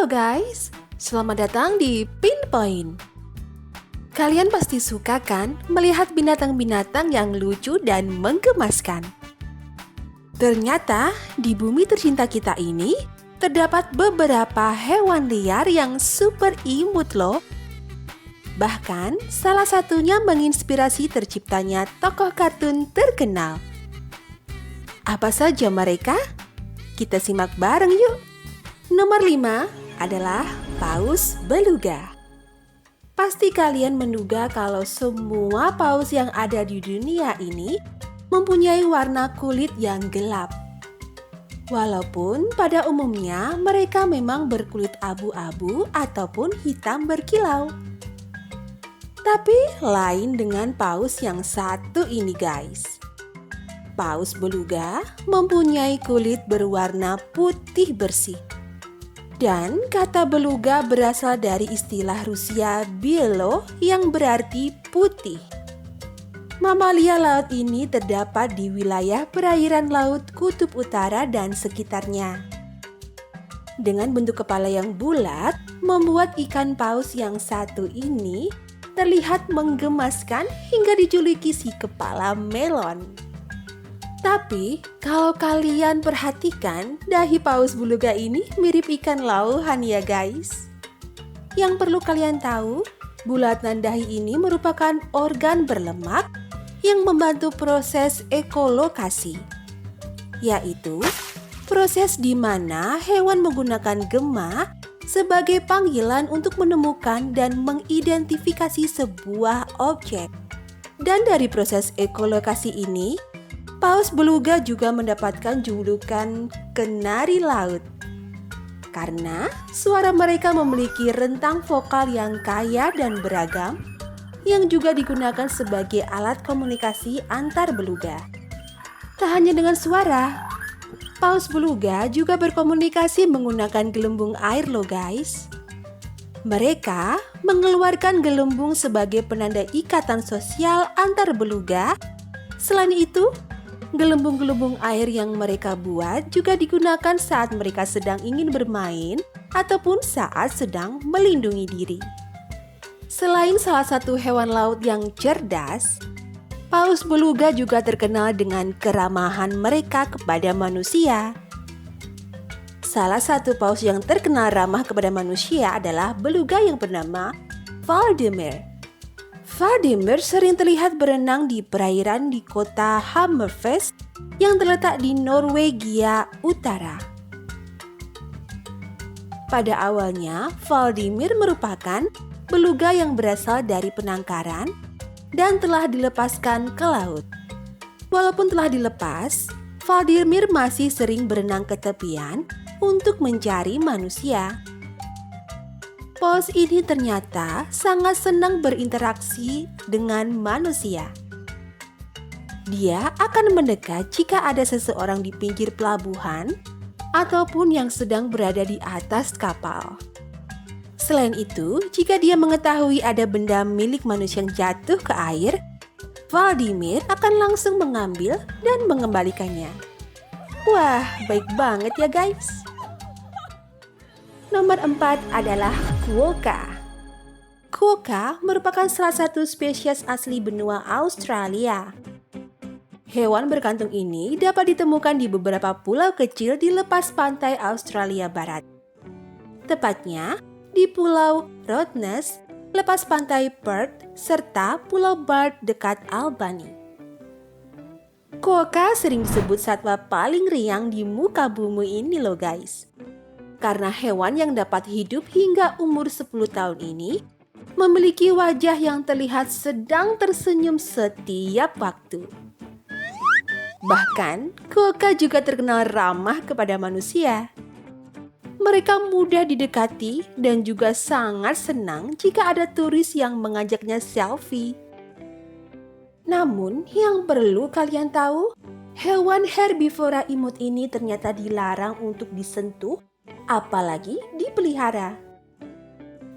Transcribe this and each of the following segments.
guys, selamat datang di Pinpoint. Kalian pasti suka kan melihat binatang-binatang yang lucu dan menggemaskan? Ternyata di bumi tercinta kita ini terdapat beberapa hewan liar yang super imut loh. Bahkan salah satunya menginspirasi terciptanya tokoh kartun terkenal. Apa saja mereka? Kita simak bareng yuk. Nomor 5 adalah paus beluga. Pasti kalian menduga kalau semua paus yang ada di dunia ini mempunyai warna kulit yang gelap. Walaupun pada umumnya mereka memang berkulit abu-abu ataupun hitam berkilau. Tapi lain dengan paus yang satu ini guys. Paus beluga mempunyai kulit berwarna putih bersih. Dan kata beluga berasal dari istilah Rusia bielo yang berarti putih. Mamalia laut ini terdapat di wilayah perairan laut Kutub Utara dan sekitarnya. Dengan bentuk kepala yang bulat, membuat ikan paus yang satu ini terlihat menggemaskan hingga dijuluki si kepala melon. Tapi, kalau kalian perhatikan, dahi paus beluga ini mirip ikan lauhan ya guys. Yang perlu kalian tahu, bulatan dahi ini merupakan organ berlemak yang membantu proses ekolokasi, yaitu proses di mana hewan menggunakan gema sebagai panggilan untuk menemukan dan mengidentifikasi sebuah objek. Dan dari proses ekolokasi ini, paus beluga juga mendapatkan julukan kenari laut karena suara mereka memiliki rentang vokal yang kaya dan beragam yang juga digunakan sebagai alat komunikasi antar beluga. Tak hanya dengan suara, paus beluga juga berkomunikasi menggunakan gelembung air loh guys. Mereka mengeluarkan gelembung sebagai penanda ikatan sosial antar beluga. Selain itu, gelembung-gelembung air yang mereka buat juga digunakan saat mereka sedang ingin bermain ataupun saat sedang melindungi diri. Selain salah satu hewan laut yang cerdas, paus beluga juga terkenal dengan keramahan mereka kepada manusia. Salah satu paus yang terkenal ramah kepada manusia adalah beluga yang bernama Valdemar. Valdemar sering terlihat berenang di perairan di kota Hammerfest yang terletak di Norwegia Utara. Pada awalnya, Valdemar merupakan beluga yang berasal dari penangkaran dan telah dilepaskan ke laut. Walaupun telah dilepas, Valdemar masih sering berenang ke tepian untuk mencari manusia. Paus ini ternyata sangat senang berinteraksi dengan manusia. Dia akan mendekat jika ada seseorang di pinggir pelabuhan ataupun yang sedang berada di atas kapal. Selain itu, jika dia mengetahui ada benda milik manusia yang jatuh ke air, Valdemar akan langsung mengambil dan mengembalikannya. Wah, baik banget ya guys. Nomor 4 adalah quokka. Quokka merupakan salah satu spesies asli benua Australia. Hewan berkantung ini dapat ditemukan di beberapa pulau kecil di lepas pantai Australia Barat. Tepatnya di Pulau Rottnest, lepas pantai Perth, serta Pulau Bard dekat Albany. Quokka sering disebut satwa paling riang di muka bumi ini loh guys. Karena hewan yang dapat hidup hingga umur 10 tahun ini memiliki wajah yang terlihat sedang tersenyum setiap waktu. Bahkan, quokka juga terkenal ramah kepada manusia. Mereka mudah didekati dan juga sangat senang jika ada turis yang mengajaknya selfie. Namun, yang perlu kalian tahu, hewan herbivora imut ini ternyata dilarang untuk disentuh apalagi dipelihara.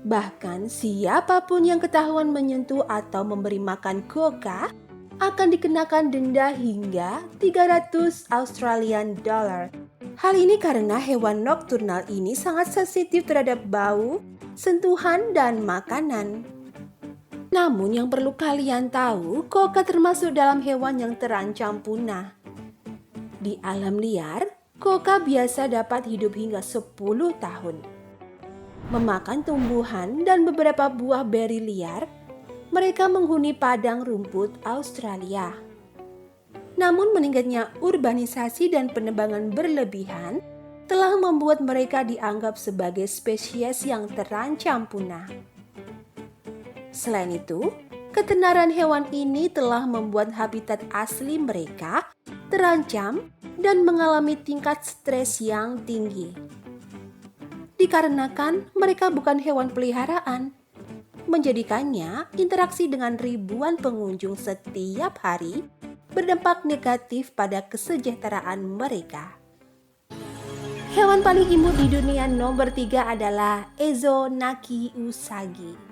Bahkan siapapun yang ketahuan menyentuh atau memberi makan quokka akan dikenakan denda hingga $300 Australian dollar Hal ini karena hewan nokturnal ini sangat sensitif terhadap bau, sentuhan, dan makanan. Namun yang perlu kalian tahu, koka termasuk dalam hewan yang terancam punah. Di alam liar, koka biasa dapat hidup hingga 10 tahun. Memakan tumbuhan dan beberapa buah beri liar, mereka menghuni padang rumput Australia. Namun meningkatnya urbanisasi dan penebangan berlebihan telah membuat mereka dianggap sebagai spesies yang terancam punah. Selain itu, ketenaran hewan ini telah membuat habitat asli mereka terancam dan mengalami tingkat stres yang tinggi. Dikarenakan mereka bukan hewan peliharaan, menjadikannya interaksi dengan ribuan pengunjung setiap hari berdampak negatif pada kesejahteraan mereka. Hewan paling imut di dunia nomor 3 adalah Ezo Naki Usagi.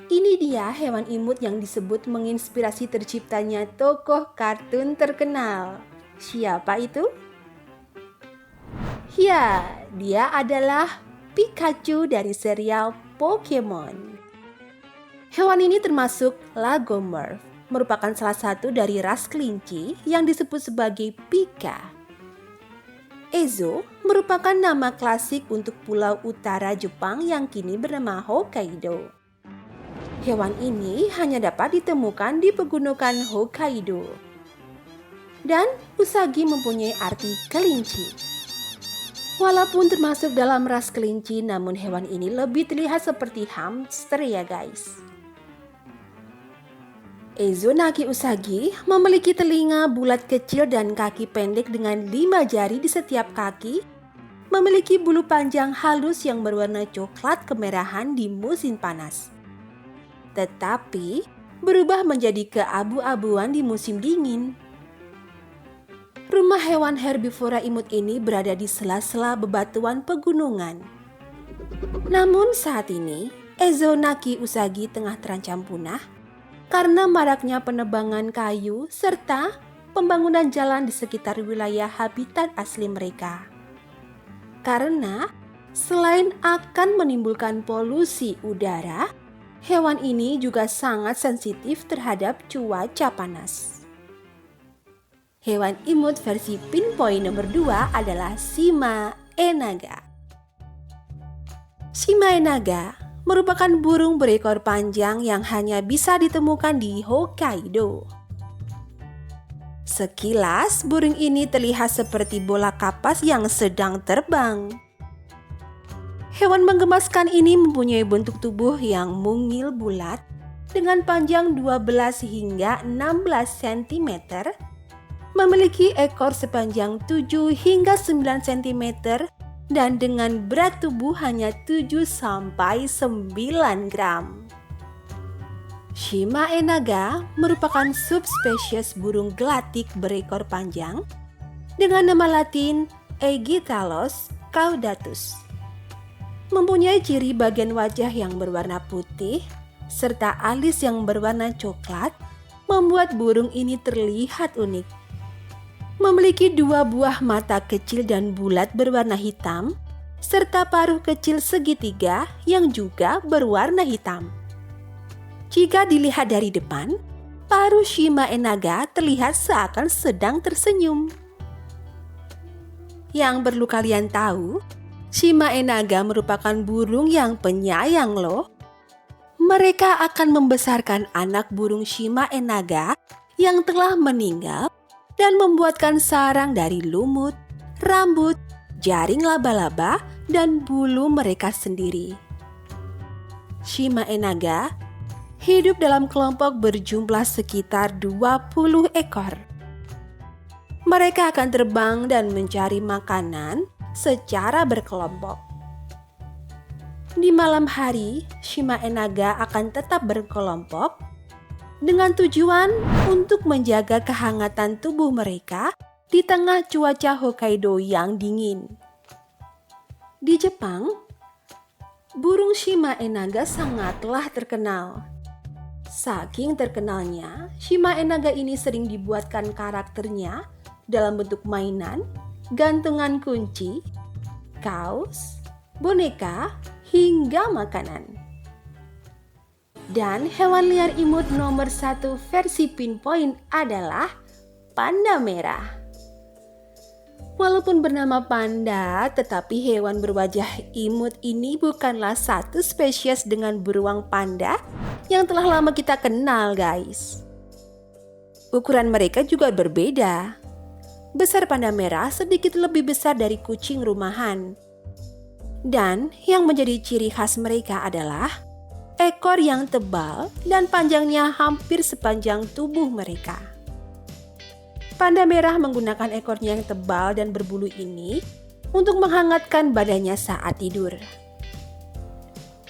Ini dia hewan imut yang disebut menginspirasi terciptanya tokoh kartun terkenal. Siapa itu? Ya, dia adalah Pikachu dari serial Pokemon. Hewan ini termasuk Lagomorph, merupakan salah satu dari ras kelinci yang disebut sebagai Pika. Ezo merupakan nama klasik untuk pulau utara Jepang yang kini bernama Hokkaido. Hewan ini hanya dapat ditemukan di pegunungan Hokkaido. Dan Usagi mempunyai arti kelinci. Walaupun termasuk dalam ras kelinci, namun hewan ini lebih terlihat seperti hamster ya guys. Ezo Naki Usagi memiliki telinga bulat kecil dan kaki pendek dengan 5 jari di setiap kaki. Memiliki bulu panjang halus yang berwarna coklat kemerahan di musim panas. Tetapi berubah menjadi keabu-abuan di musim dingin. Rumah hewan herbivora imut ini berada di sela-sela bebatuan pegunungan. Namun saat ini, Ezo Naki Usagi tengah terancam punah karena maraknya penebangan kayu serta pembangunan jalan di sekitar wilayah habitat asli mereka. Karena selain akan menimbulkan polusi udara, hewan ini juga sangat sensitif terhadap cuaca panas. Hewan imut versi pinpoint nomor 2 adalah Shima Enaga. Shima Enaga merupakan burung berekor panjang yang hanya bisa ditemukan di Hokkaido. Sekilas, burung ini terlihat seperti bola kapas yang sedang terbang. Hewan menggemaskan ini mempunyai bentuk tubuh yang mungil bulat dengan panjang 12 hingga 16 cm, memiliki ekor sepanjang 7 hingga 9 cm dan dengan berat tubuh hanya 7 sampai 9 gram. Shima Enaga merupakan subspesies burung gelatik berekor panjang dengan nama latin Aegietalos caudatus. Mempunyai ciri bagian wajah yang berwarna putih serta alis yang berwarna coklat, membuat burung ini terlihat unik. Memiliki 2 buah mata kecil dan bulat berwarna hitam, serta paruh kecil segitiga yang juga berwarna hitam. Jika dilihat dari depan, paruh Shima Enaga terlihat seakan sedang tersenyum. Yang perlu kalian tahu, Shima Enaga merupakan burung yang penyayang loh. Mereka akan membesarkan anak burung Shima Enaga yang telah meninggal dan membuatkan sarang dari lumut, rambut, jaring laba-laba, dan bulu mereka sendiri. Shima Enaga hidup dalam kelompok berjumlah sekitar 20 ekor. Mereka akan terbang dan mencari makanan secara berkelompok. Di malam hari, Shima Enaga akan tetap berkelompok dengan tujuan untuk menjaga kehangatan tubuh mereka di tengah cuaca Hokkaido yang dingin. Di Jepang, burung Shima Enaga sangatlah terkenal. Saking terkenalnya, Shima Enaga ini sering dibuatkan karakternya dalam bentuk mainan gantungan kunci, kaos, boneka, hingga makanan. Dan hewan liar imut nomor 1 versi Pinpoint adalah panda merah. Walaupun bernama panda, tetapi hewan berwajah imut ini bukanlah satu spesies dengan beruang panda yang telah lama kita kenal, guys. Ukuran mereka juga berbeda. Besar panda merah sedikit lebih besar dari kucing rumahan. Dan yang menjadi ciri khas mereka adalah ekor yang tebal dan panjangnya hampir sepanjang tubuh mereka. Panda merah menggunakan ekornya yang tebal dan berbulu ini untuk menghangatkan badannya saat tidur.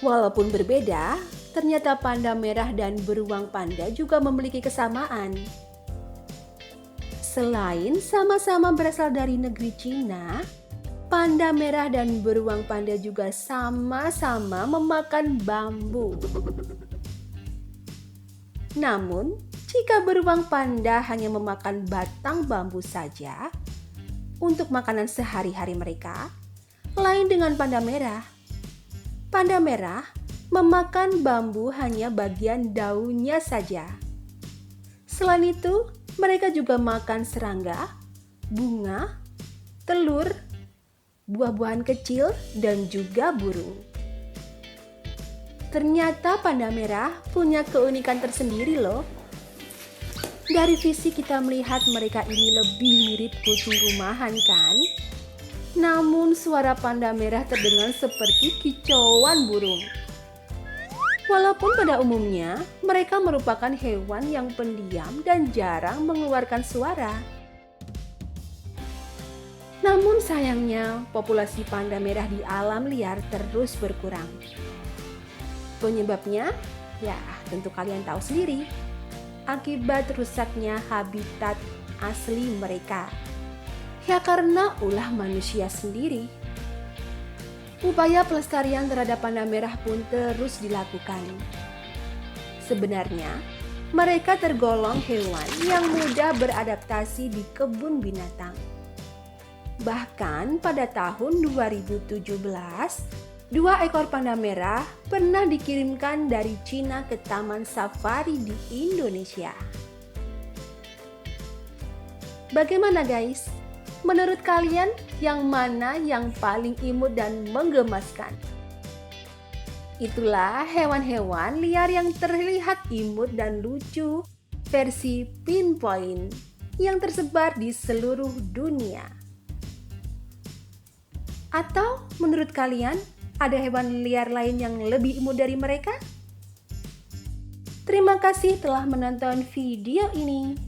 Walaupun berbeda, ternyata panda merah dan beruang panda juga memiliki kesamaan. Selain sama-sama berasal dari negeri Cina, panda merah dan beruang panda juga sama-sama memakan bambu. Namun, jika beruang panda hanya memakan batang bambu saja untuk makanan sehari-hari mereka, lain dengan panda merah. Panda merah memakan bambu hanya bagian daunnya saja. Selain itu, mereka juga makan serangga, bunga, telur, buah-buahan kecil, dan juga burung. Ternyata panda merah punya keunikan tersendiri loh. Dari fisik kita melihat mereka ini lebih mirip kucing rumahan kan? Namun suara panda merah terdengar seperti kicauan burung. Walaupun pada umumnya mereka merupakan hewan yang pendiam dan jarang mengeluarkan suara. Namun sayangnya populasi panda merah di alam liar terus berkurang. Penyebabnya? Ya, tentu kalian tahu sendiri. Akibat rusaknya habitat asli mereka. Ya karena ulah manusia sendiri. Upaya pelestarian terhadap panda merah pun terus dilakukan. Sebenarnya, mereka tergolong hewan yang mudah beradaptasi di kebun binatang. Bahkan pada tahun 2017, 2 ekor panda merah pernah dikirimkan dari Cina ke Taman Safari di Indonesia. Bagaimana guys? Menurut kalian yang mana yang paling imut dan menggemaskan? Itulah hewan-hewan liar yang terlihat imut dan lucu versi Pinpoint yang tersebar di seluruh dunia. Atau menurut kalian ada hewan liar lain yang lebih imut dari mereka? Terima kasih telah menonton video ini.